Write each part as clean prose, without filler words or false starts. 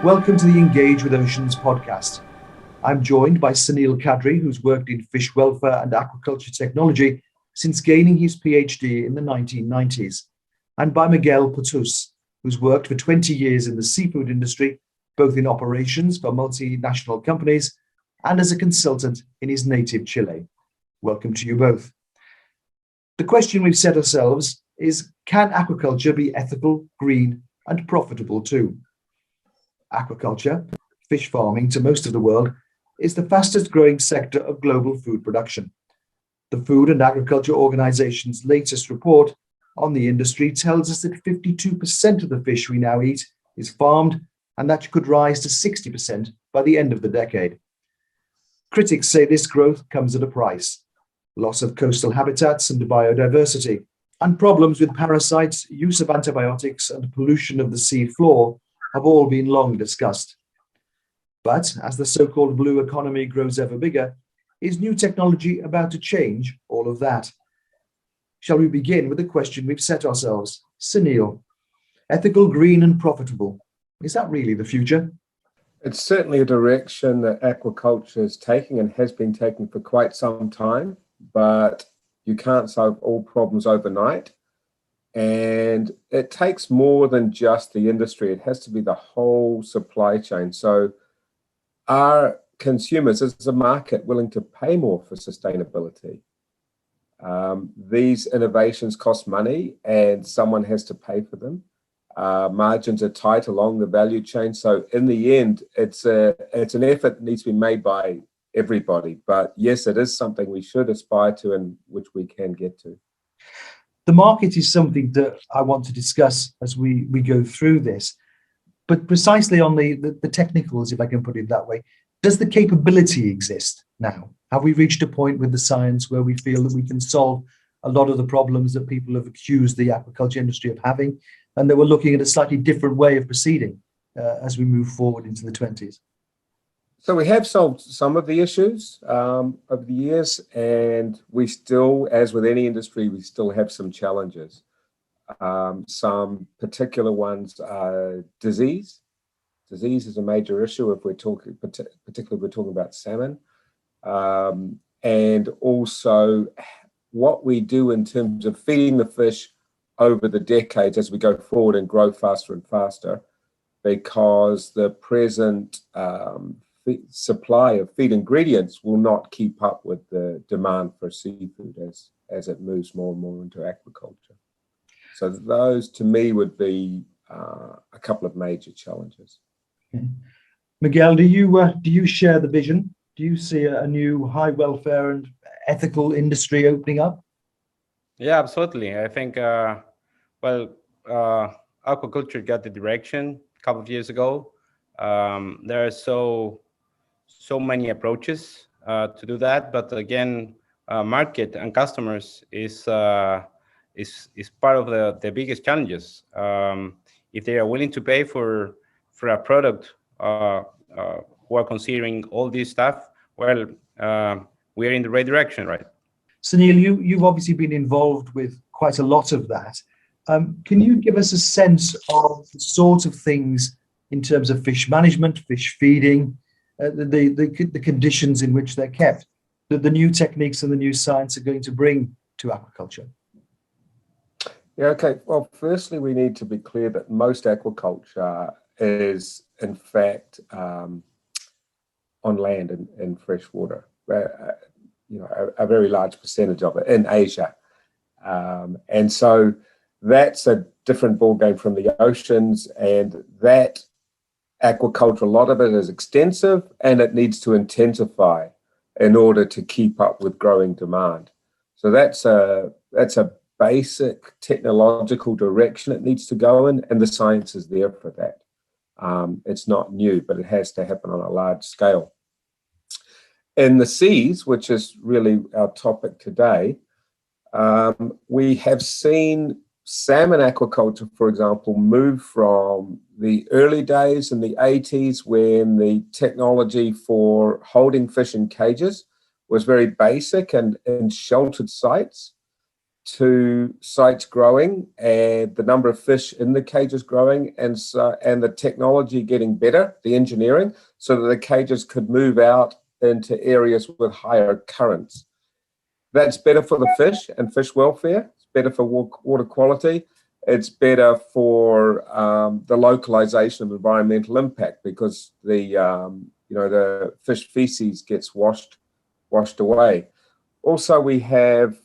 Welcome to the Engage with Oceans podcast. I'm joined by Sunil Kadri, who's worked in fish welfare and aquaculture technology since gaining his PhD in the 1990s, and by Miguel Portus, who's worked for 20 years in the seafood industry, both in operations for multinational companies and as a consultant in his native Chile. Welcome to you both. The question we've set ourselves is, can aquaculture be ethical, green, and profitable too? Aquaculture, fish farming to most of the world, is the fastest growing sector of global food production. The Food and Agriculture Organization's latest report on the industry tells us that 52% of the fish we now eat is farmed, and that could rise to 60% by the end of the decade. Critics say this growth comes at a price: loss of coastal habitats and biodiversity, and problems with parasites, use of antibiotics, and pollution of the sea floor have all been long discussed. But as the so-called blue economy grows ever bigger, is new technology about to change all of that? Shall we begin with the question we've set ourselves? Sunil, ethical, green, and profitable. Is that really the future? It's certainly a direction that aquaculture is taking and has been taking for quite some time, but you can't solve all problems overnight. And it takes more than just the industry. It has to be the whole supply chain. So are consumers, is a market willing to pay more for sustainability? These innovations cost money and someone has to pay for them. Margins are tight along the value chain. So in the end, it's an effort that needs to be made by everybody. But yes, it is something we should aspire to and which we can get to. The market is something that I want to discuss as we go through this, but precisely on the technicals, if I can put it that way. Does the capability exist now? Have we reached a point with the science where we feel that we can solve a lot of the problems that people have accused the aquaculture industry of having, and that we're looking at a slightly different way of proceeding as we move forward into the 20s? So we have solved some of the issues over the years, and we still, as with any industry, we still have some challenges. Some particular ones are disease. Disease is a major issue if we're talking, particularly if we're talking about salmon. And also what we do in terms of feeding the fish over the decades as we go forward and grow faster and faster, because the present supply of feed ingredients will not keep up with the demand for seafood as it moves more and more into aquaculture. So those, to me, would be a couple of major challenges. Okay. Miguel, do you share the vision? Do you see a new high welfare and ethical industry opening up? Yeah, absolutely. I think, aquaculture got the direction a couple of years ago. There are so many approaches to do that, but again, market and customers is part of the biggest challenges. If they are willing to pay for a product who are considering all this stuff, well, we're in the right direction, right? Sunil, you've obviously been involved with quite a lot of that. Can you give us a sense of the sort of things in terms of fish management, fish feeding, the conditions in which they're kept, that the new techniques and the new science are going to bring to aquaculture? Yeah, okay. Well, firstly, we need to be clear that most aquaculture is, in fact, on land in fresh water. A very large percentage of it in Asia. And so that's a different ballgame from the oceans, and that aquaculture, a lot of it is extensive and it needs to intensify in order to keep up with growing demand. So that's a basic technological direction it needs to go in, and the science is there for that. It's not new, but it has to happen on a large scale. In the seas, which is really our topic today, we have seen salmon aquaculture, for example, move from the early days in the 80s when the technology for holding fish in cages was very basic and in sheltered sites, to sites growing and the number of fish in the cages growing, and the technology getting better, the engineering, so that the cages could move out into areas with higher currents. That's better for the fish and fish welfare. It's better for water quality. It's better for the localization of environmental impact, because the fish feces gets washed away. Also, we have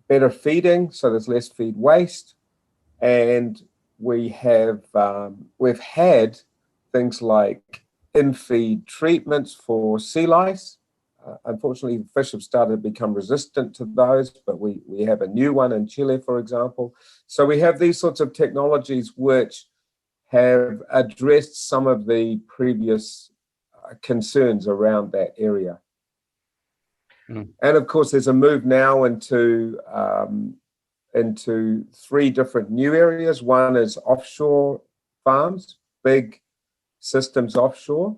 better feeding, so there's less feed waste, and we've had things like in-feed treatments for sea lice. Unfortunately, fish have started to become resistant to those, but we have a new one in Chile, for example. So we have these sorts of technologies which have addressed some of the previous concerns around that area. And of course, there's a move now into 3 different new areas. One is offshore farms, big systems offshore.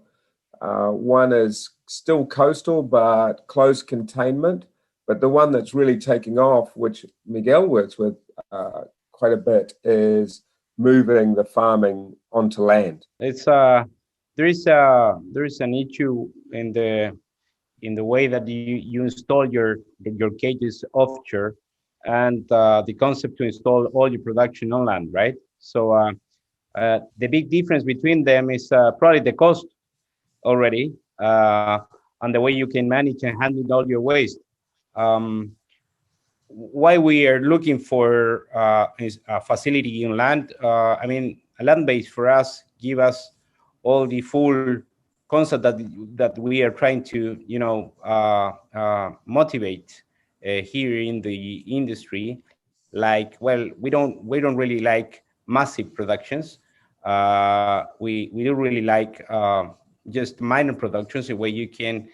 One is still coastal, but close containment. But the one that's really taking off, which Miguel works with quite a bit, is moving the farming onto land. It's there is an issue in the way that you install your cages offshore, and the concept to install all your production on land, right? So the big difference between them is probably the cost already, and the way you can manage and handle all your waste. Why we are looking for is a facility in land. I mean, a land-based for us give us all the full concept that we are trying to, motivate here in the industry. Like, well, we don't really like massive productions. We do really like just minor productions, where you can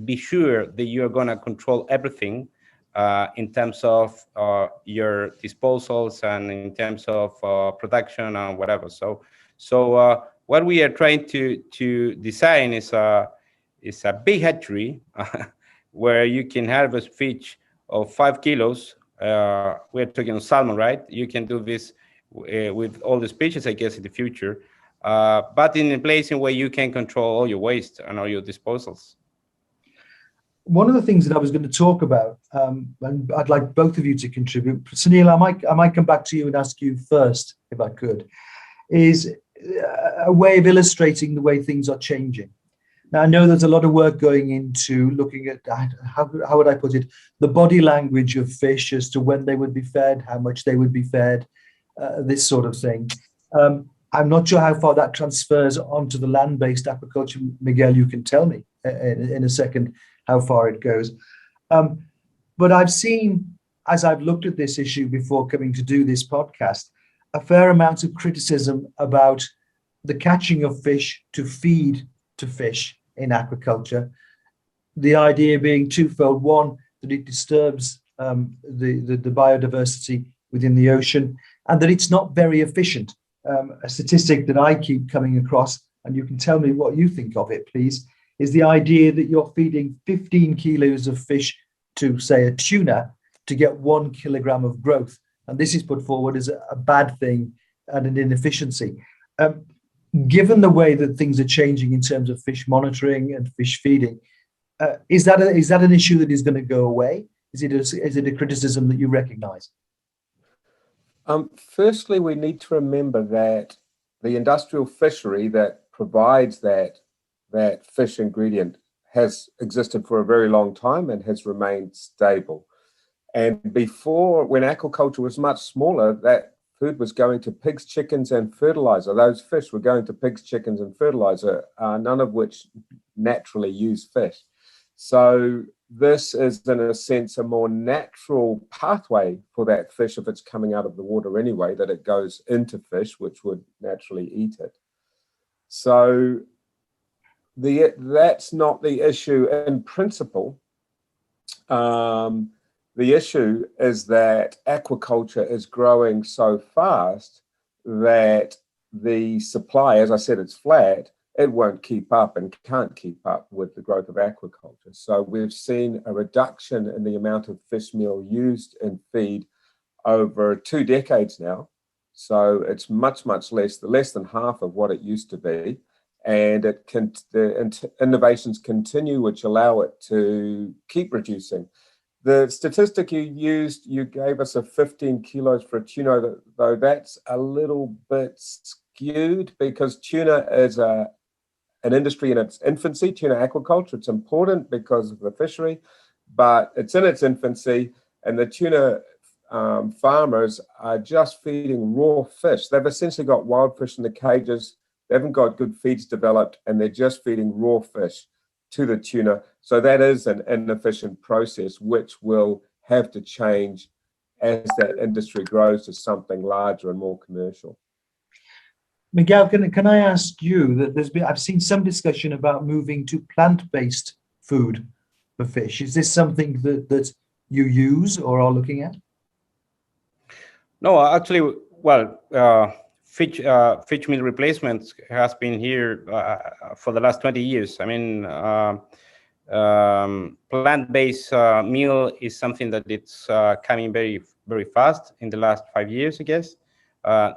be sure that you're going to control everything in terms of your disposals and in terms of production and whatever. So what we are trying to design is a big hatchery where you can harvest fish of 5 kilos. We're talking salmon, right? You can do this with all the species, I guess, in the future, but in a place in where you can control all your waste and all your disposals. One of the things that I was going to talk about, and I'd like both of you to contribute. Sunil, I might come back to you and ask you first, if I could, is a way of illustrating the way things are changing. Now, I know there's a lot of work going into looking at, how would I put it, the body language of fish as to when they would be fed, how much they would be fed, this sort of thing. I'm not sure how far that transfers onto the land-based aquaculture. Miguel, you can tell me in a second how far it goes. But I've seen, as I've looked at this issue before coming to do this podcast, a fair amount of criticism about the catching of fish to feed to fish in aquaculture. The idea being twofold: one, that it disturbs the biodiversity within the ocean, and that it's not very efficient. A statistic that I keep coming across, and you can tell me what you think of it, please, is the idea that you're feeding 15 kilos of fish to, say, a tuna to get 1 kilogram of growth. And this is put forward as a bad thing and an inefficiency. Given the way that things are changing in terms of fish monitoring and fish feeding, is that an issue that is going to go away? Is it a criticism that you recognize? Firstly, we need to remember that the industrial fishery that provides that fish ingredient has existed for a very long time and has remained stable. And before, when aquaculture was much smaller, that food was going to pigs, chickens, and fertilizer. Those fish were going to pigs, chickens, and fertilizer, none of which naturally use fish. So this is, in a sense, a more natural pathway for that fish, if it's coming out of the water anyway, that it goes into fish, which would naturally eat it. So that's not the issue in principle. The issue is that aquaculture is growing so fast that the supply, as I said, it's flat, it won't keep up and can't keep up with the growth of aquaculture. So we've seen a reduction in the amount of fish meal used in feed over 2 decades now. So it's much less than half of what it used to be. And the innovations continue, which allow it to keep reducing. The statistic you gave us of 15 kilos for a tuna, though that's a little bit skewed because tuna is an industry in its infancy, tuna aquaculture. It's important because of the fishery, but it's in its infancy, and the tuna farmers are just feeding raw fish. They've essentially got wild fish in the cages. They haven't got good feeds developed, and they're just feeding raw fish to the tuna. So that is an inefficient process, which will have to change as that industry grows to something larger and more commercial. Miguel, can I ask you that I've seen some discussion about moving to plant-based food for fish. Is this something that you use or are looking at? No, actually, well, fish meal replacement has been here for the last 20 years. I mean, plant-based meal is something that it's coming very fast in the last 5 years, I guess.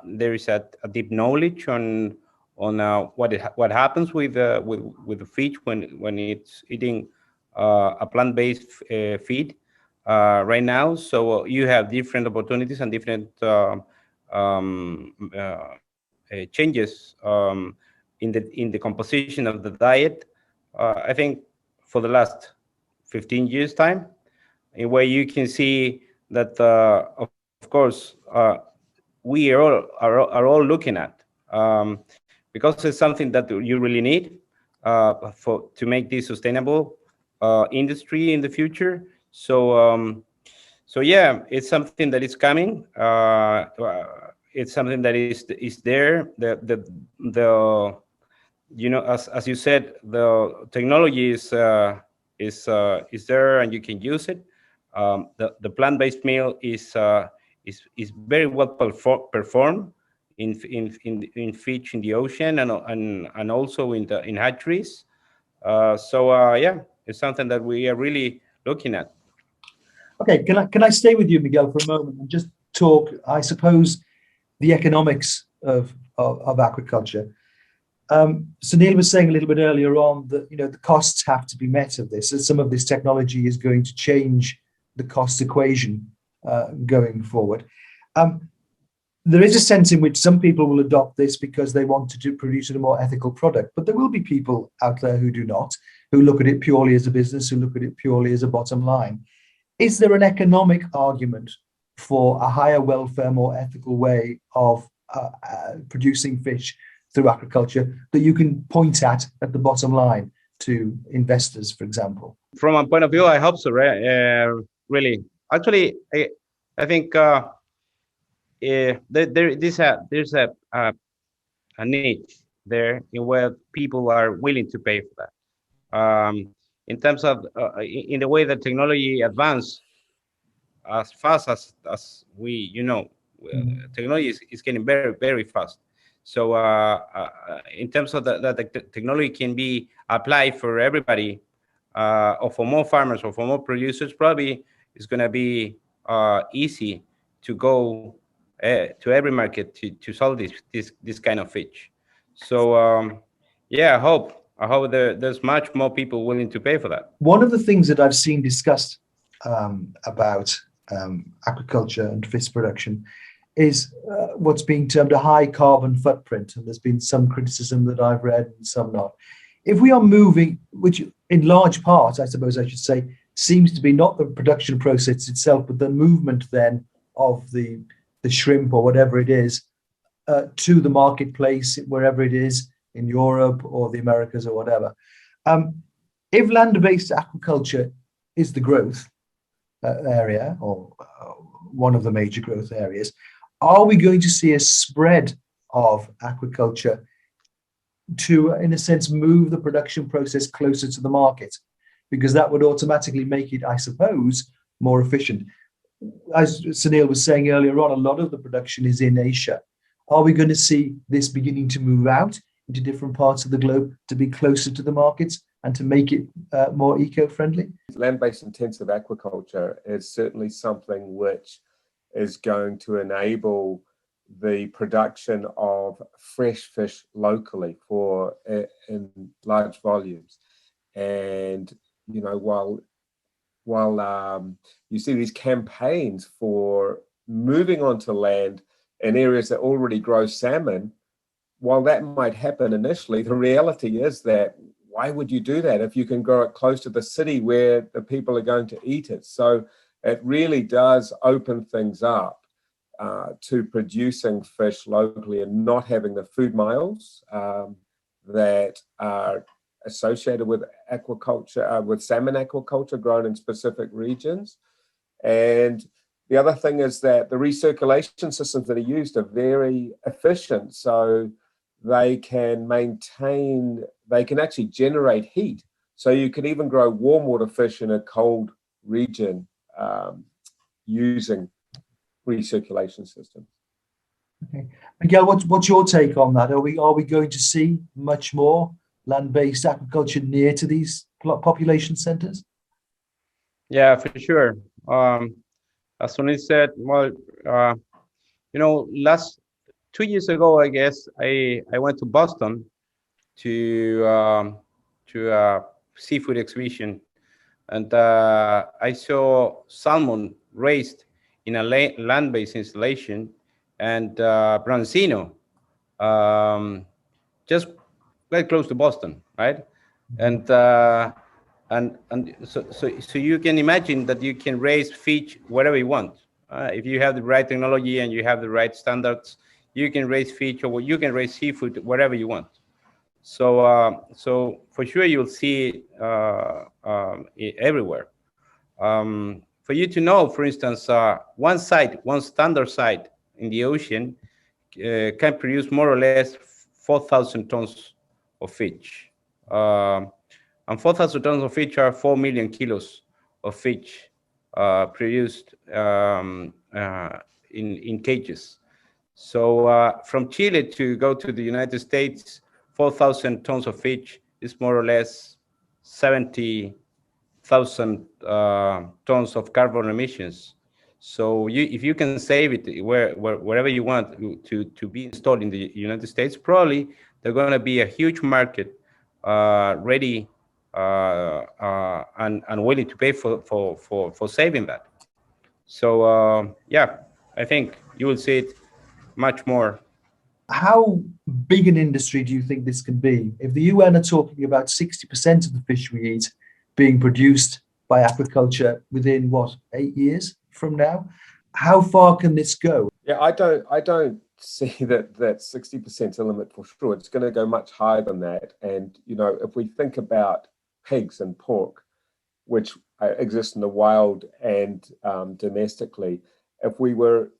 There is a deep knowledge on what happens with the fish when it's eating a plant-based feed right now. So you have different opportunities and different changes in the composition of the diet. I think for the last 15 years time, in where you can see that of course we are all looking at because it's something that you really need to make this sustainable industry in the future. So yeah, it's something that is coming. It's something that is there. The you know, as you said, the technology is there and you can use it. The plant-based meal is very well performed in fish in the ocean and also in hatcheries. Yeah, it's something that we are really looking at. Okay, can I stay with you, Miguel, for a moment and just talk, I suppose, the economics of aquaculture. Sunil was saying a little bit earlier on that the costs have to be met of this, and some of this technology is going to change the cost equation going forward. There is a sense in which some people will adopt this because they want to produce a more ethical product, but there will be people out there who do not, who look at it purely as a business, who look at it purely as a bottom line. Is there an economic argument for a higher welfare, more ethical way of producing fish through aquaculture that you can point at the bottom line to investors, for example? From a point of view, I hope so. Really, actually, I think there's a niche there in where people are willing to pay for that. In terms of in the way that technology advances as fast as we, technology is getting very fast. So in terms of that the technology can be applied for everybody, or for more farmers or for more producers, probably it's going to be easy to go to every market to sell this kind of fish. So yeah, I hope there's much more people willing to pay for that. One of the things that I've seen discussed about aquaculture and fish production is what's being termed a high carbon footprint. And there's been some criticism that I've read and some not. If we are moving, which in large part, I suppose I should say, seems to be not the production process itself, but the movement then of the shrimp or whatever it is to the marketplace, wherever it is, in Europe or the Americas or whatever. If land-based aquaculture is the growth area, or one of the major growth areas, are we going to see a spread of aquaculture to, in a sense, move the production process closer to the market? Because that would automatically make it, I suppose, more efficient. As Sunil was saying earlier on, a lot of the production is in Asia. Are we going to see this beginning to move out into different parts of the globe to be closer to the markets and to make it more eco-friendly? Land-based intensive aquaculture is certainly something which is going to enable the production of fresh fish locally in large volumes. And you know, while you see these campaigns for moving onto land in areas that already grow salmon, while that might happen initially, the reality is that why would you do that if you can grow it close to the city where the people are going to eat it? So it really does open things up to producing fish locally and not having the food miles that are associated with aquaculture, with salmon aquaculture grown in specific regions. And the other thing is that the recirculation systems that are used are very efficient. So they can actually generate heat. So you can even grow warm water fish in a cold region using recirculation systems. Okay. Miguel, what's your take on that? Are we going to see much more land-based aquaculture near to these population centers? Yeah, for sure. As Sunil said, well, last 2 years ago, I guess I went to Boston to a seafood exhibition, and I saw salmon raised in a land-based installation, and Branzino, just very close to Boston, right? And so you can imagine that you can raise fish wherever you want. If you have the right technology and you have the right standards, you can raise fish or you can raise seafood wherever you want. So for sure you'll see it everywhere. For you to know, for instance, one standard site in the ocean can produce more or less 4,000 tons of fish. And 4,000 tons of fish are 4 million kilos of fish produced in cages. So from Chile to go to the United States, 4,000 tons of fish is more or less 70,000 tons of carbon emissions. So if you can save it wherever you want to be installed in the United States, probably there's going to be a huge market ready and willing to pay for saving that. So yeah, I think you will see it much more. How big an industry do you think this can be? If the UN are talking about 60% of the fish we eat being produced by aquaculture within 8 years from now, how far can this go? Yeah, I don't see that 60% a limit for sure. It's going to go much higher than that. And if we think about pigs and pork, which exist in the wild and domestically, if we were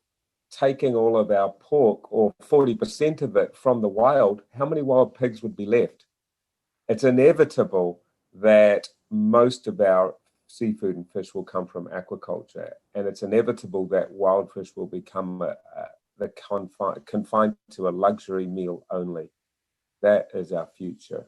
taking all of our pork, or 40% of it, from the wild, how many wild pigs would be left? It's inevitable that most of our seafood and fish will come from aquaculture, and it's inevitable that wild fish will become confined to a luxury meal only. That is our future.